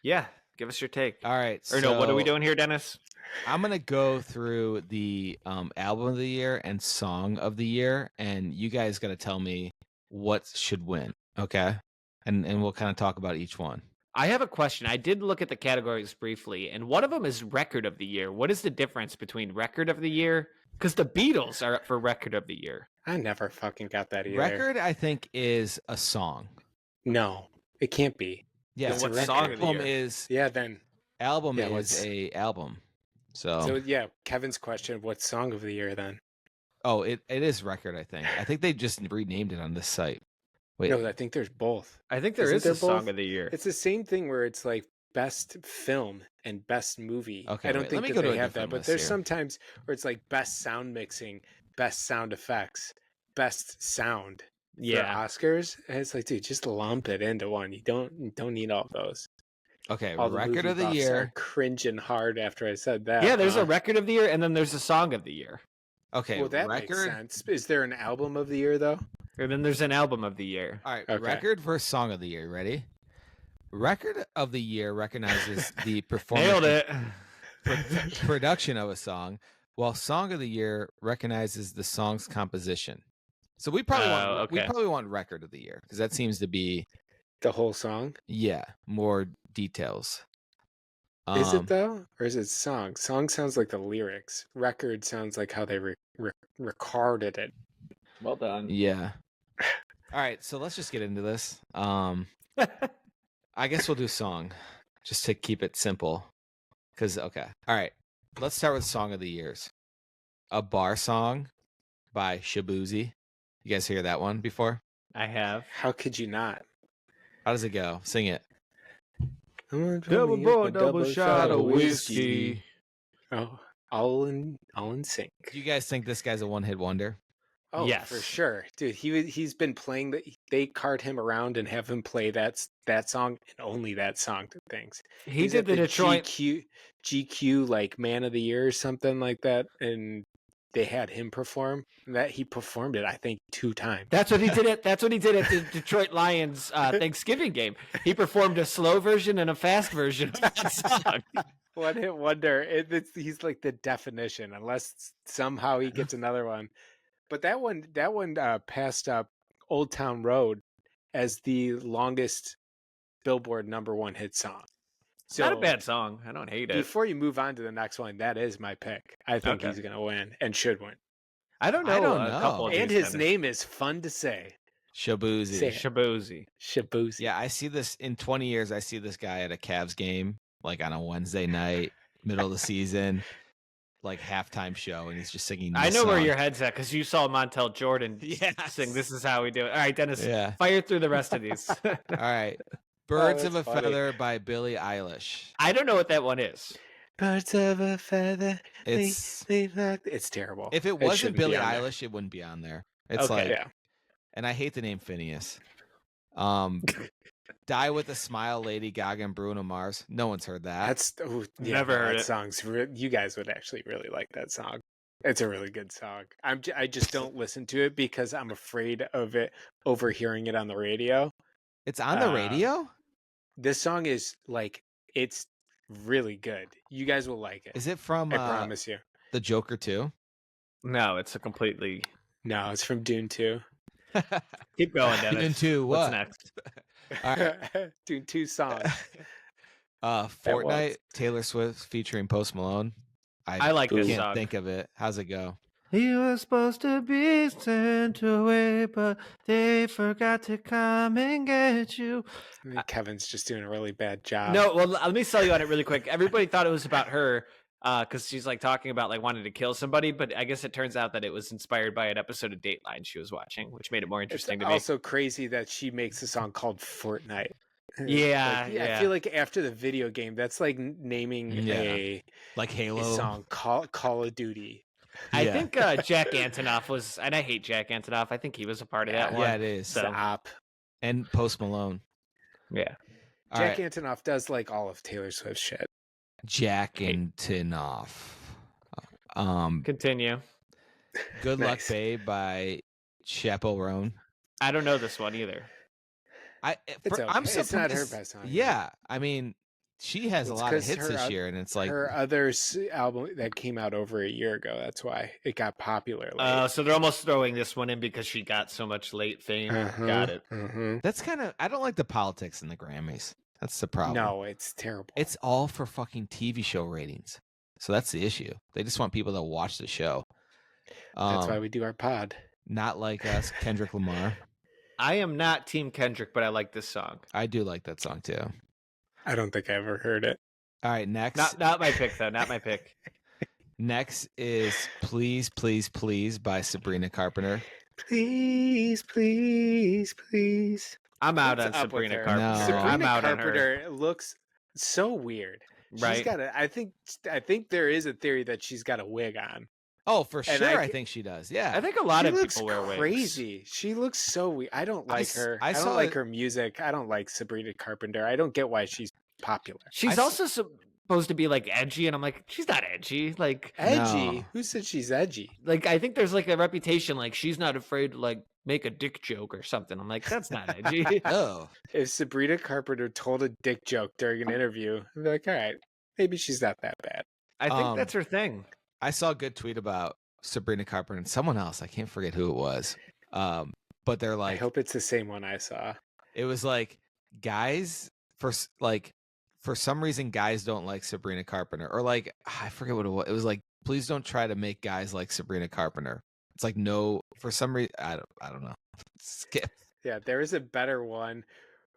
Yeah, give us your take. All right. Or no, what are we doing here, Dennis? I'm gonna go through the album of the year and song of the year, and you guys got to tell me what should win. Okay, and we'll kind of talk about each one. I have a question. I did look at the categories briefly, and one of them is record of the year. What is the difference between record of the year? Because the Beatles are up for record of the year. I never fucking got that either. Record, I think, is a song. No, it can't be. Yeah. It's a what song of the album year? is then album Yeah, is a album. so yeah, Kevin's question: what song of the year then? Oh, it is record. I think they just renamed it on this site. Wait, No, I think there's both. I think there Isn't is there a song both? of the year. It's the same thing where it's like best film and best movie. Okay, I don't wait, let think me that go to they a have that, different but list there's here. sometimes where it's like best sound mixing, best sound effects, best sound for Oscars. And it's like, dude, just lump it into one. You don't need all those. Okay, All the record movie of the buffs year. are cringing hard after I said that. Yeah, there's a record of the year, and then there's a song of the year, Okay, Well, that makes record. sense. Is there an album of the year though? and then there's an album of the year. All right, Okay. record versus song of the year. Ready? Record of the year recognizes the performance. Nailed it. Production of a song, while song of the year recognizes the song's composition. So we probably want record of the year because that seems to be The whole song? more details. Is it though, or is it song? Song sounds like the lyrics. Record sounds like how they recorded it. Well done. Yeah. All right, so let's just get into this. I guess we'll do song, just to keep it simple. All right, let's start with song of the years. A bar song by Shabuzi. You guys hear that one before? I have. How could you not? How does it go? Sing it. Double shot of whiskey. Oh, all in sync. Do you guys think this guy's a one-hit wonder? Oh, Yes. for sure, dude. He's been playing that. They cart him around and have him play that song and only that song to things. He did the Detroit GQ like Man of the Year or something like that, and they had him perform. And that he performed it, I think, 2 times. That's what he did at the Detroit Lions Thanksgiving game. He performed a slow version and a fast version of that song. One hit wonder. He's like the definition, unless somehow he gets another one. But that one passed up Old Town Road as the longest Billboard #1 hit song. It's not a bad song. I don't hate it. Before you move on to the next one, that is my pick. I think he's going to win and should win. I don't know. A couple of and these his name is fun to say. Shabuzi. Say it. Shabuzi. Yeah, I see this in 20 years. I see this guy at a Cavs game, like on a Wednesday night, middle of the season, like halftime show, and he's just singing. I know song. where your head's at because you saw Montel Jordan sing "This Is How We Do It." All right, Dennis, fire through the rest of these. All right, "Birds of a Feather" by Billie Eilish. I don't know what that one is. Birds of a feather. It's terrible. If it wasn't Billie Eilish, it wouldn't be on there. It's and I hate the name Phineas. "Die with a Smile," Lady Gaga and Bruno Mars. No one's heard that. Never heard it. Song's you guys would actually really like that song. It's a really good song. I just don't listen to it because I'm afraid of it overhearing it on the radio. It's on the radio? This song is like, it's really good. You guys will like it. Is it from I promise you. The Joker 2? No, it's a completely. No, it's from Dune 2. Keep going, Dennis. Dune 2, what's what? next? All right. Dune 2 song. Fortnite, Taylor Swift featuring Post Malone. I like this can't song. think of it. How's it go? He was supposed to be sent away, but they forgot to come and get you. I think Kevin's just doing a really bad job. No, well, let me sell you on it really quick. Everybody thought it was about her because she's like talking about like wanting to kill somebody, but I guess it turns out that it was inspired by an episode of Dateline she was watching, which made it more interesting to me. It's also crazy that she makes a song called Fortnite. Yeah, I feel like after the video game, that's like naming a Halo song, Call of Duty. I think Jack Antonoff was, and I hate Jack Antonoff. I think he was a part of that one. Yeah, it is. So. Stop. And Post Malone. Yeah. Jack Antonoff does like all of Taylor Swift's shit. Jack Antonoff. Continue. Good Luck Babe by Chappell Roan. I don't know this one either. I'm surprised. It's not her best song. Yeah, I mean, she has a lot of hits this year, and it's like her other album that came out over a year ago. That's why it got popular. So they're almost throwing this one in because she got so much late fame. Got it. That's kind of. I don't like the politics in the Grammys. That's the problem. No, it's terrible. It's all for fucking TV show ratings. So that's the issue. They just want people to watch the show. That's why we do our pod. Not like us, Kendrick Lamar. I am not Team Kendrick, but I like this song. I do like that song too. I don't think I ever heard it. All right, next. Not my pick though. Not my pick. Next is Please, Please, Please by Sabrina Carpenter. Please, please, please. I'm out What's on up with Sabrina her? Carpenter. No. Sabrina I'm out Carpenter on her. looks so weird. Right. She's got I think there is a theory that she's got a wig on. Oh, for And sure. I think she does. Yeah. I think a lot she of looks people wear wigs. crazy. She looks so weird. I don't like her. I I saw don't like it- her music. I don't like Sabrina Carpenter. I don't get why she's popular. She's also supposed to be like edgy, and I'm like, she's not edgy. Like Edgy? No. Who said she's edgy? like I think there's like a reputation like she's not afraid to like make a dick joke or something. I'm like, that's not edgy. Oh. If Sabrina Carpenter told a dick joke during an interview, I'd be like, all right, maybe she's not that bad. I think that's her thing. I saw a good tweet about Sabrina Carpenter and someone else. I can't forget who it was. But they're I like, hope it's the same one I saw. it was like, guys, for some reason, guys don't like Sabrina Carpenter. Or like, I forget what it was. It was like, please don't try to make guys like Sabrina Carpenter. It's like, no, for some reason, I don't know. Skip. Yeah, there is a better one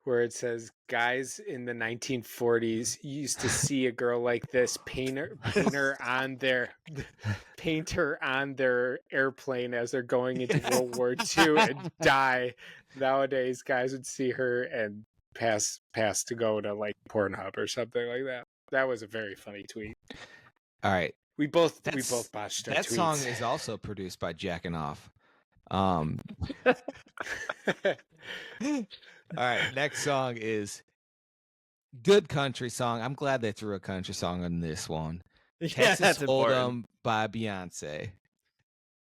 where it says guys in the 1940s used to see a girl like this paint her on their airplane as they're going into World War II and die. Nowadays, guys would see her and pass to go to like Pornhub or something like that. That was a very funny tweet. All right. We both botched our That tweets. song is also produced by Jackin' Off. All right, next song is good country song. I'm glad they threw a country song on this one. Yeah, Texas that's Hold'em important. by Beyonce.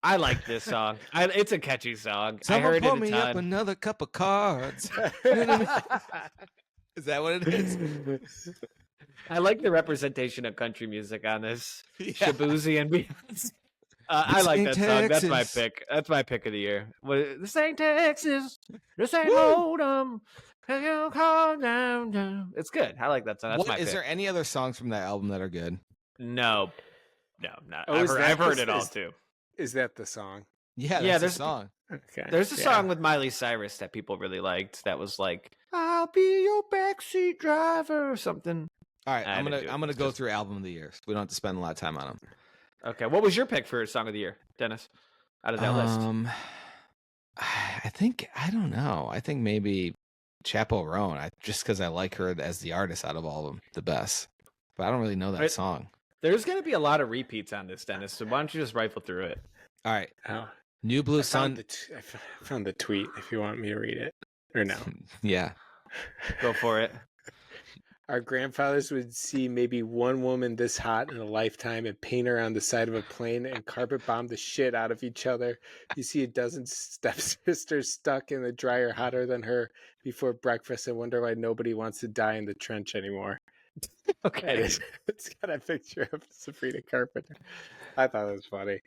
I like this song. It's a catchy song. Someone I heard pour it a me up ton. another cup of cards. Is that what it is? I like the representation of country music on this. Yeah. Shabuzi and Beyonce. I like that This ain't song. That's my Texas. pick. That's my pick of the year. This ain't Texas. This ain't Woo! Hold'em. Can you calm down? It's good. I like that song. That's my Is pick. there any other songs from that album that are good? No, not. Oh, I've heard it all too. Is that the song? Yeah, Yeah, that's the there's- song. Okay. There's a Yeah. song with Miley Cyrus that people really liked. That was like, "I'll be your backseat driver" or something. All right, I I'm didn't do it. gonna It's go just- through album of the year. So we don't have to spend a lot of time on them. Okay, what was your pick for song of the year, Dennis? Out of that list, I don't know. I think maybe Chappell Roan. Just because I like her as the artist out of all of them, the best. But I don't really know that Right. song. there's gonna be a lot of repeats on this, Dennis. So why don't you just rifle through it? All right, Oh, New Blue I found Sun. I found the tweet if you want me to read it. Or no. Yeah, Go for it. Our grandfathers would see maybe one woman this hot in a lifetime and paint her on the side of a plane and carpet bomb the shit out of each other. You see a dozen stepsisters stuck in the dryer hotter than her before breakfast and wonder why nobody wants to die in the trench anymore. And Okay. it's got a picture of Sabrina Carpenter. I thought it was funny.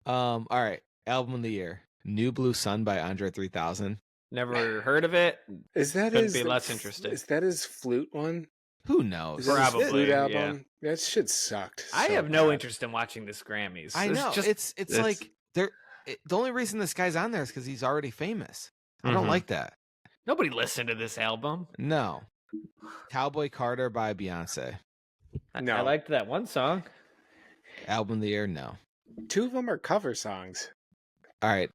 all right, album of the year. New Blue Sun by Andre 3000. Never heard of it. Is that Couldn't his be less interested. Is that his flute one? Who knows? Is that his Probably, flute yeah. album? That shit sucked. I so have no bad. interest in watching this Grammys. I There's know. just- It's like the only reason this guy's on there is because he's already famous. I don't Mhm. like that. Nobody listened to this album. No. Cowboy Carter by Beyonce. No. I liked that one song. Album of the year, no. Two of them are cover songs. All right.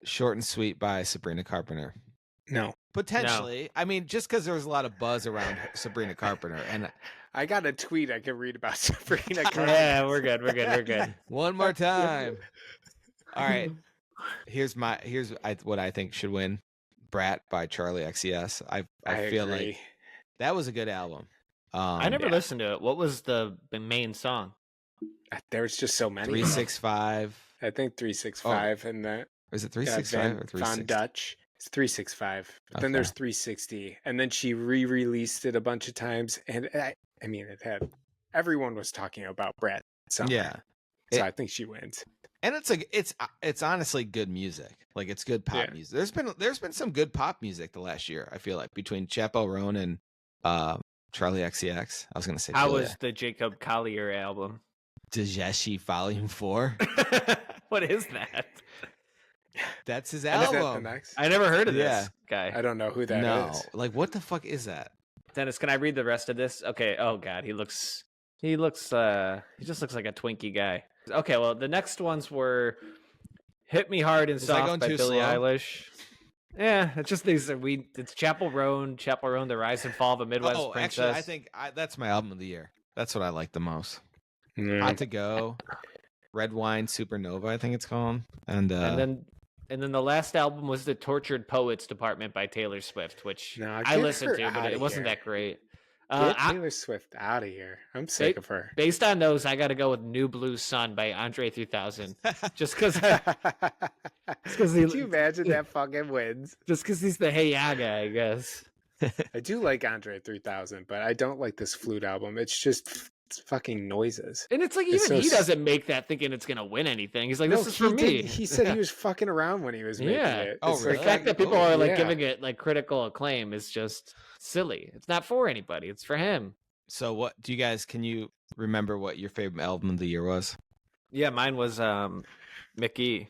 Short and Sweet by Sabrina Carpenter. No. Potentially. I mean, just because there was a lot of buzz around Sabrina Carpenter. And I got a tweet I can read about Sabrina Carpenter. Yeah, we're good. We're good. We're good. one more time. All right. Here's what I think should win. Brat by Charlie XCS. I feel agree. like that was a good album. I never yeah. listened to it. What was the main song? There's just so many. 365. I think 365 and that Is it 365 or Von 360? Dutch. It's 365. But then Okay. there's 360. And then she re-released it a bunch of times. And I mean, everyone was talking about Brett Summer. Yeah. So It- I think she wins. And it's honestly good music. Like it's good pop Yeah. music. There's been some good pop music the last year. I feel like between Chappell Roan and Charlie XCX. I was gonna say How Julia. was the Jacob Collier album? Dejeshi Volume 4. What is that? That's his And is that the album. next? I never heard of Yeah. this guy. I don't know who that is. No, like what the fuck is that? Dennis, can I read the rest of this? Okay. Oh God, he just looks like a Twinkie guy. Okay, well, the next ones were "Hit Me Hard and Soft" by Billie Eilish. Yeah, it's just these. It's Chapel Roan, The Rise and Fall of a Midwest Princess. Actually, I think that's my album of the year. That's what I like the most. Hot to Go, Red Wine Supernova, I think it's called, and then the last album was the Tortured Poets Department by Taylor Swift, which I listened to, but it wasn't that great. Get Taylor Swift out of here. I'm sick of her. Based on those, I got to go with New Blue Sun by Andre 3000. Just because. Could you imagine that fucking wins? Just because he's the Hey Ya guy, I guess. I do like Andre 3000, but I don't like this flute album. It's just fucking noises. And it's like even he doesn't make that thinking it's going to win anything. He's like, this is for me. He said he was fucking around when he was making it. Oh, really? The fact that people are like giving it like critical acclaim is just silly. It's not for anybody. It's for him. So what do you guys, can you remember what your favorite album of the year was? Yeah, mine was McG.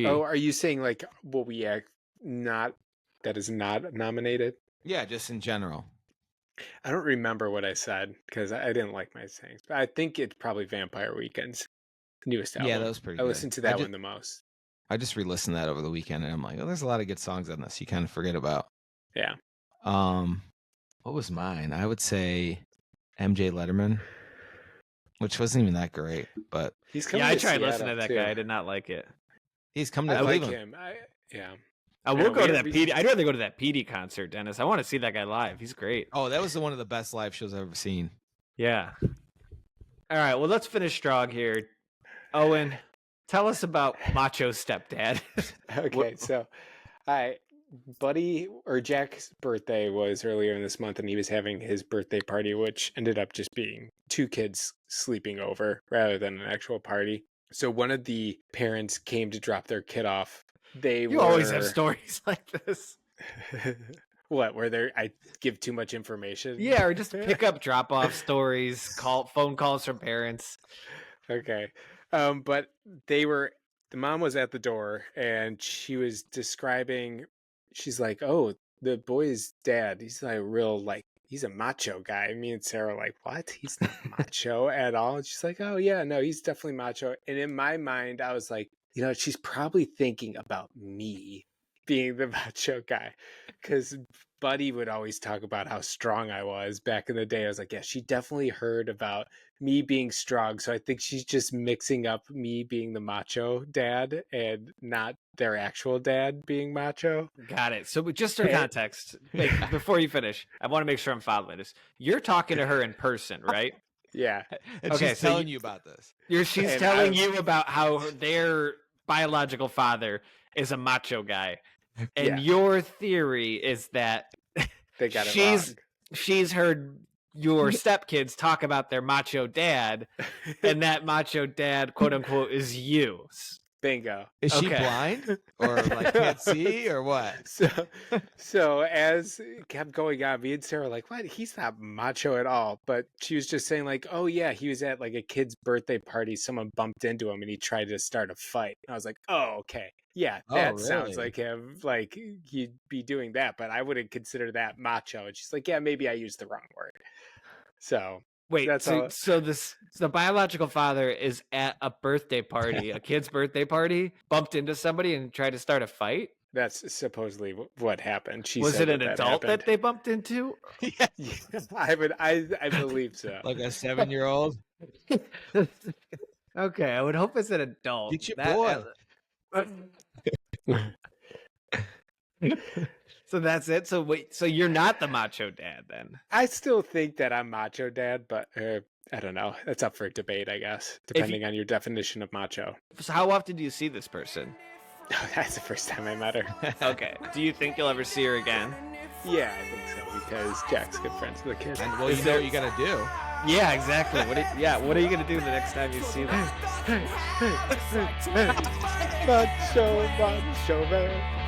Oh, are you saying like what we act not that is not nominated? Yeah, just in general. I don't remember what I said because I didn't like my sayings. But I think it's probably Vampire Weekend's newest album. Yeah, that was pretty good. I listened to that one the most. I just re-listened to that over the weekend, and I'm like, oh, there's a lot of good songs on this you kind of forget about. Yeah. What was mine? I would say MJ Letterman, which wasn't even that great, but he's coming. I tried listening to that guy. I did not like it. He's coming to Cleveland. I like him. I will go to that PD. I'd rather go to that PD concert, Dennis. I want to see that guy live. He's great. Oh, that was one of the best live shows I've ever seen. Yeah. All right. Well, let's finish strong here. Owen, tell us about Macho Stepdad. Okay, so Buddy or Jack's birthday was earlier in this month, and he was having his birthday party, which ended up just being two kids sleeping over rather than an actual party. So one of the parents came to drop their kid off. You always have stories like this. What, where I give too much information? Yeah, or just pick up drop-off stories, phone calls from parents. Okay. But the mom was at the door, and she was describing, she's like, oh, the boy's dad, he's like he's a macho guy. Me and Sarah are like, what? He's not macho at all. And she's like, oh yeah, no, he's definitely macho. And in my mind, I was like, she's probably thinking about me being the macho guy, because Buddy would always talk about how strong I was back in the day. I was like, yeah, she definitely heard about me being strong. So I think she's just mixing up me being the macho dad and not their actual dad being macho. Got it. So just for context, before you finish, I want to make sure I'm following this. You're talking to her in person, right? Yeah. And she's telling you about this. She's telling you about how their biological father is a macho guy. And your theory is that they got it wrong. She's heard your stepkids talk about their macho dad, and that macho dad, quote unquote, is you. Bingo. Is she blind or like can't see or what? So as it kept going on, me and Sarah were like, what? He's not macho at all. But she was just saying like, oh yeah, he was at like a kid's birthday party. Someone bumped into him and he tried to start a fight. I was like, oh, okay. Yeah, that sounds like him. Like he'd be doing that, but I wouldn't consider that macho. And she's like, yeah, maybe I used the wrong word. So wait, so the biological father is at a birthday party, a kid's birthday party, bumped into somebody and tried to start a fight? That's supposedly what happened. Was it an adult that they bumped into? Yeah, I believe so. Like a 7-year-old? Okay, I would hope it's an adult. Get your boy. So that's it. So wait, so you're not the macho dad then? I still think that I'm macho dad, but I don't know. That's up for debate, I guess, depending on your definition of macho. So how often do you see this person? That's the first time I met her. Okay. Do you think you'll ever see her again? Yeah, I think so, because Jack's good friends with the kid. And well, you know what you gotta do. Yeah, exactly. What are you gonna do the next time you see them? Macho man.